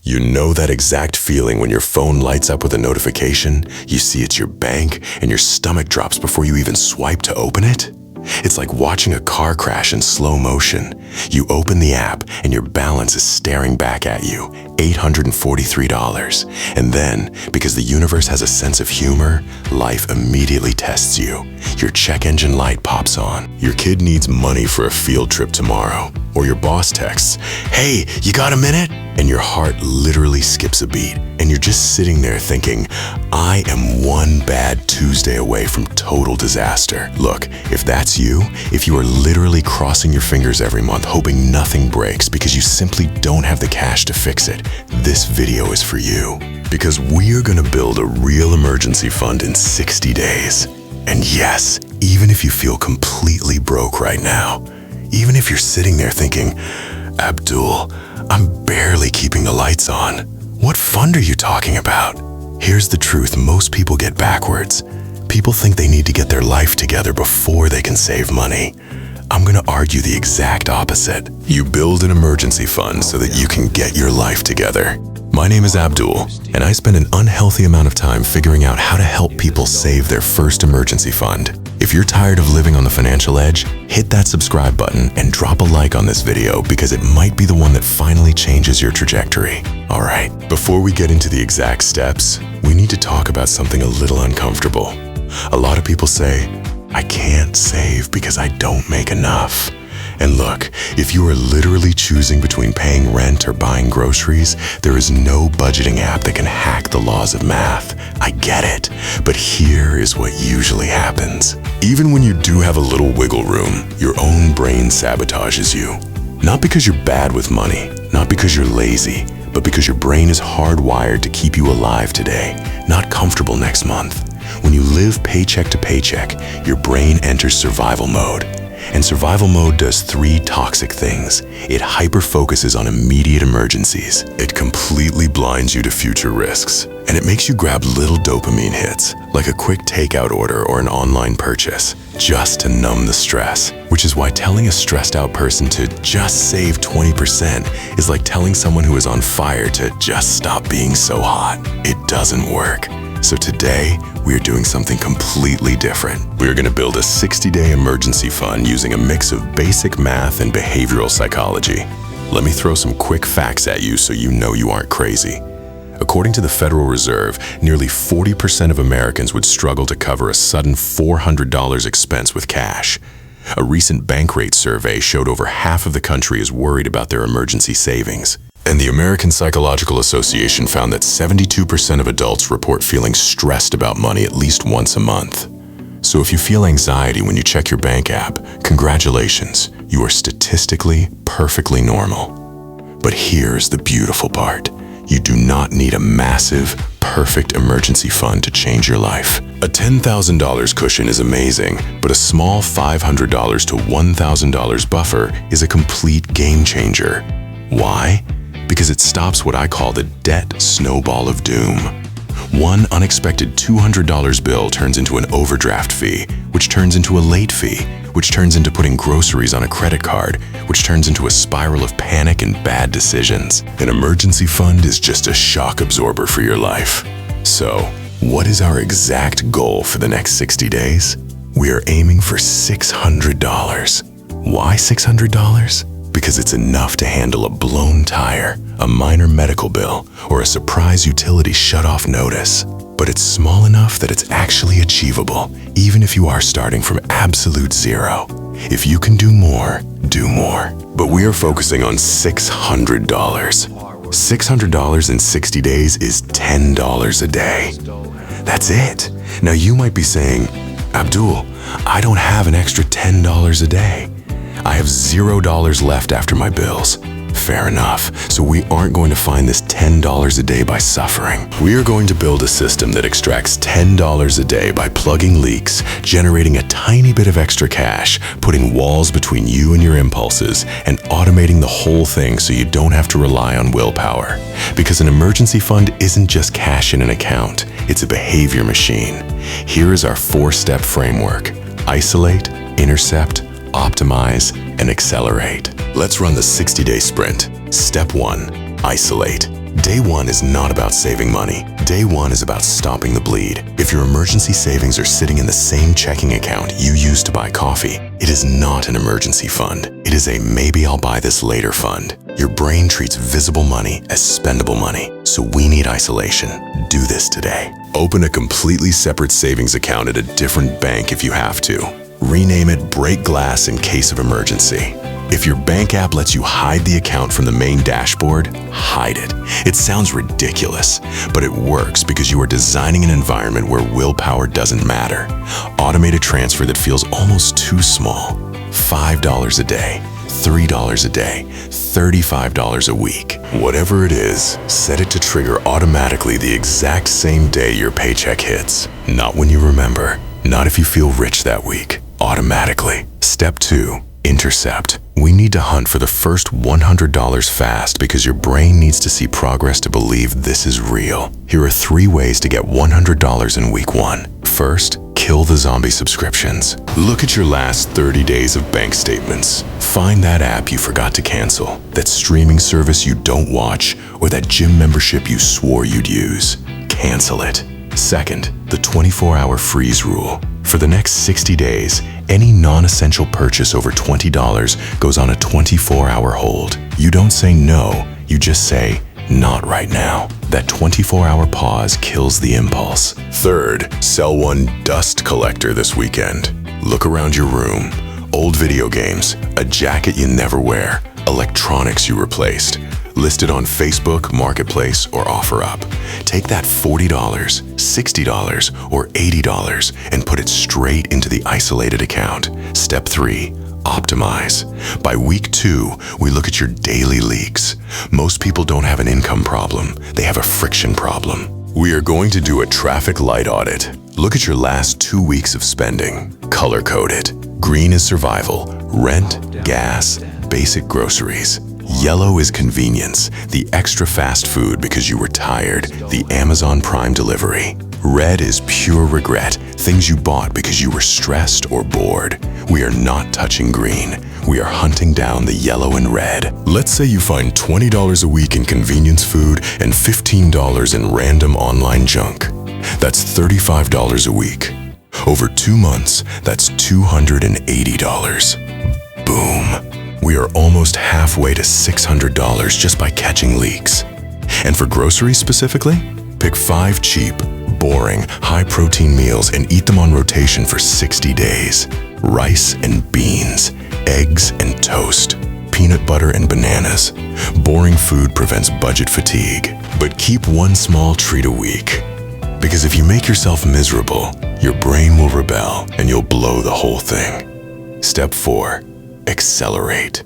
You know that exact feeling when your phone lights up with a notification, you see it's your bank, and your stomach drops before you even swipe to open it? It's like watching a car crash in slow motion. You open the app and your balance is staring back at you, $843. And then, because the universe has a sense of humor, life immediately tests you. Your check engine light pops on. Your kid needs money for a field trip tomorrow. Or your boss texts, "Hey, you got a minute?" And your heart literally skips a beat. And you're just sitting there thinking, I am one bad Tuesday away from total disaster. Look, if that's you, if you are literally crossing your fingers every month hoping nothing breaks because you simply don't have the cash to fix it, this video is for you. Because we are gonna build a real emergency fund in 60 days. And yes, even if you feel completely broke right now, even if you're sitting there thinking, Abdul, I'm barely keeping the lights on. What fund are you talking about? Here's the truth most people get backwards. People think they need to get their life together before they can save money. I'm gonna argue the exact opposite. You build an emergency fund so that you can get your life together. My name is Abdul, and I spend an unhealthy amount of time figuring out how to help people save their first emergency fund. If you're tired of living on the financial edge, hit that subscribe button and drop a like on this video because it might be the one that finally changes your trajectory. All right, before we get into the exact steps, we need to talk about something a little uncomfortable. A lot of people say, I can't save because I don't make enough. And look, if you are literally choosing between paying rent or buying groceries, there is no budgeting app that can hack the laws of math. I get it, but here is what usually happens. Even when you do have a little wiggle room, your own brain sabotages you. Not because you're bad with money, not because you're lazy, but because your brain is hardwired to keep you alive today, not comfortable next month. When you live paycheck to paycheck, your brain enters survival mode. And survival mode does three toxic things. It hyper-focuses on immediate emergencies. It completely blinds you to future risks. And it makes you grab little dopamine hits, like a quick takeout order or an online purchase, just to numb the stress. Which is why telling a stressed out person to just save 20% is like telling someone who is on fire to just stop being so hot. It doesn't work. So today, we are doing something completely different. We are going to build a 60-day emergency fund using a mix of basic math and behavioral psychology. Let me throw some quick facts at you so you know you aren't crazy. According to the Federal Reserve, nearly 40% of Americans would struggle to cover a sudden $400 expense with cash. A recent Bankrate survey showed over half of the country is worried about their emergency savings. And the American Psychological Association found that 72% of adults report feeling stressed about money at least once a month. So if you feel anxiety when you check your bank app, congratulations, you are statistically perfectly normal. But here's the beautiful part. You do not need a massive, perfect emergency fund to change your life. A $10,000 cushion is amazing, but a small $500 to $1,000 buffer is a complete game changer. Why? Because it stops what I call the debt snowball of doom. One unexpected $200 bill turns into an overdraft fee, which turns into a late fee, which turns into putting groceries on a credit card, which turns into a spiral of panic and bad decisions. An emergency fund is just a shock absorber for your life. So, what is our exact goal for the next 60 days? We are aiming for $600. Why $600? Because it's enough to handle a blown tire, a minor medical bill, or a surprise utility shut-off notice. But it's small enough that it's actually achievable, even if you are starting from absolute zero. If you can do more, do more. But we are focusing on $600. $600 in 60 days is $10 a day. That's it. Now you might be saying, Abdul, I don't have an extra $10 a day. I have $0 left after my bills. Fair enough. So we aren't going to find this $10 a day by suffering. We are going to build a system that extracts $10 a day by plugging leaks, generating a tiny bit of extra cash, putting walls between you and your impulses, and automating the whole thing so you don't have to rely on willpower. Because an emergency fund isn't just cash in an account, it's a behavior machine. Here is our 4-step framework: isolate, intercept, optimize, and accelerate. Let's run the 60-day sprint. Step 1, isolate. Day one is not about saving money. Day one is about stopping the bleed. If your emergency savings are sitting in the same checking account you use to buy coffee, it is not an emergency fund. It is a maybe I'll buy this later fund. Your brain treats visible money as spendable money, so we need isolation. Do this today. Open a completely separate savings account at a different bank if you have to. Rename it Break Glass in case of emergency. If your bank app lets you hide the account from the main dashboard, hide it. It sounds ridiculous, but it works because you are designing an environment where willpower doesn't matter. Automate a transfer that feels almost too small. $5 a day, $3 a day, $35 a week. Whatever it is, set it to trigger automatically the exact same day your paycheck hits. Not when you remember, not if you feel rich that week. Automatically. Step 2. Intercept. We need to hunt for the first $100 fast because your brain needs to see progress to believe this is real. Here are 3 ways to get $100 in week 1. First, kill the zombie subscriptions. Look at your last 30 days of bank statements. Find that app you forgot to cancel, that streaming service you don't watch, or that gym membership you swore you'd use. Cancel it. Second, the 24-hour freeze rule. For the next 60 days, any non-essential purchase over $20 goes on a 24-hour hold. You don't say no, you just say, not right now. That 24-hour pause kills the impulse. Third, sell one dust collector this weekend. Look around your room. Old video games, a jacket you never wear, electronics you replaced. Listed on Facebook, Marketplace, or OfferUp. Take that $40, $60, or $80 and put it straight into the isolated account. Step 3. Optimize. By week 2, we look at your daily leaks. Most people don't have an income problem, they have a friction problem. We are going to do a traffic light audit. Look at your last 2 weeks of spending. Color code it. Green is survival, rent, gas, basic groceries. Yellow is convenience, the extra fast food because you were tired, the Amazon Prime delivery. Red is pure regret, things you bought because you were stressed or bored. We are not touching green. We are hunting down the yellow and red. Let's say you find $20 a week in convenience food and $15 in random online junk. That's $35 a week. Over 2 months, that's $280. Boom. We are almost halfway to $600 just by catching leaks. And for groceries specifically, pick 5 cheap, boring, high-protein meals and eat them on rotation for 60 days. Rice and beans, eggs and toast, peanut butter and bananas. Boring food prevents budget fatigue. But keep one small treat a week. Because if you make yourself miserable, your brain will rebel and you'll blow the whole thing. Step 4. Accelerate.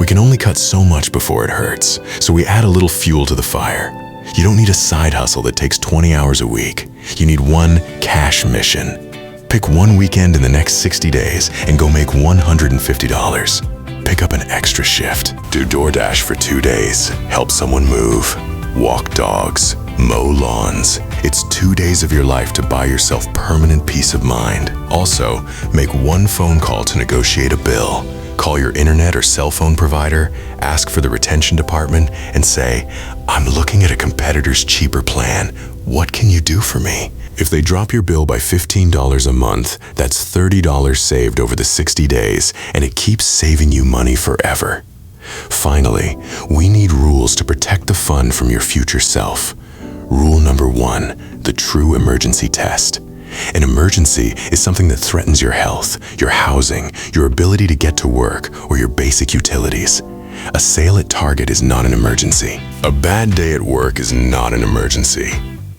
We can only cut so much before it hurts, so we add a little fuel to the fire. You don't need a side hustle that takes 20 hours a week. You need one cash mission. Pick one weekend in the next 60 days and go make $150. Pick up an extra shift. Do DoorDash for 2 days. Help someone move. Walk dogs. Mow lawns. It's 2 days of your life to buy yourself permanent peace of mind. Also, make one phone call to negotiate a bill. Call your internet or cell phone provider, ask for the retention department, and say, I'm looking at a competitor's cheaper plan. What can you do for me? If they drop your bill by $15 a month, that's $30 saved over the 60 days, and it keeps saving you money forever. Finally, we need rules to protect the fund from your future self. Rule number 1, the true emergency test. An emergency is something that threatens your health, your housing, your ability to get to work, or your basic utilities. A sale at Target is not an emergency. A bad day at work is not an emergency.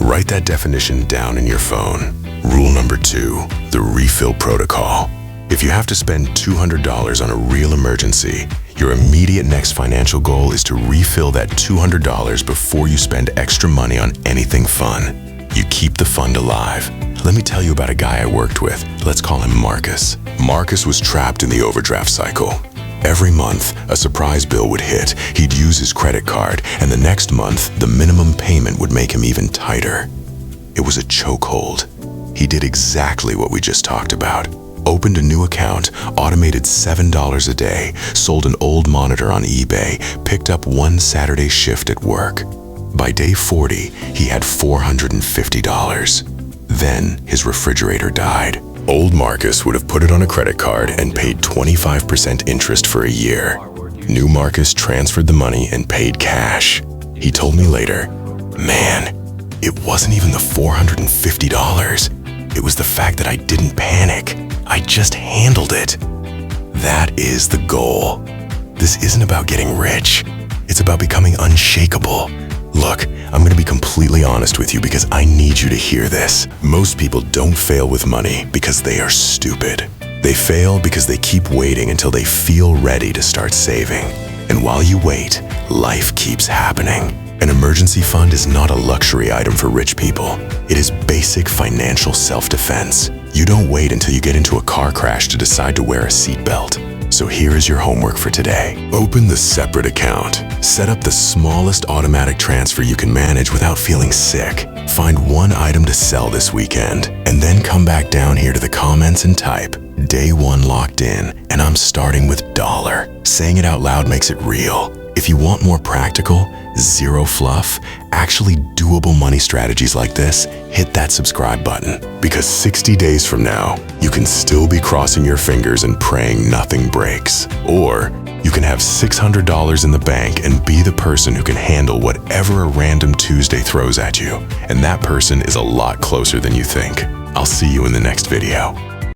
Write that definition down in your phone. Rule number 2, the refill protocol. If you have to spend $200 on a real emergency, your immediate next financial goal is to refill that $200 before you spend extra money on anything fun. You keep the fund alive. Let me tell you about a guy I worked with. Let's call him Marcus. Marcus was trapped in the overdraft cycle. Every month, a surprise bill would hit. He'd use his credit card, and the next month, the minimum payment would make him even tighter. It was a chokehold. He did exactly what we just talked about. Opened a new account, automated $7 a day, sold an old monitor on eBay, picked up one Saturday shift at work. By day 40, he had $450. Then his refrigerator died. Old Marcus would have put it on a credit card and paid 25% interest for a year. New Marcus transferred the money and paid cash. He told me later, "Man, it wasn't even the $450. It was the fact that I didn't panic. I just handled it." That is the goal. This isn't about getting rich. It's about becoming unshakable. Look, I'm going to be completely honest with you because I need you to hear this. Most people don't fail with money because they are stupid. They fail because they keep waiting until they feel ready to start saving. And while you wait, life keeps happening. An emergency fund is not a luxury item for rich people. It is basic financial self-defense. You don't wait until you get into a car crash to decide to wear a seatbelt. So here is your homework for today. Open the separate account. Set up the smallest automatic transfer you can manage without feeling sick. Find one item to sell this weekend, and then come back down here to the comments and type, "Day 1 locked in, and I'm starting with $1." Saying it out loud makes it real. If you want more practical, zero fluff, actually doable money strategies like this, hit that subscribe button. Because 60 days from now, you can still be crossing your fingers and praying nothing breaks. Or you can have $600 in the bank and be the person who can handle whatever a random Tuesday throws at you. And that person is a lot closer than you think. I'll see you in the next video.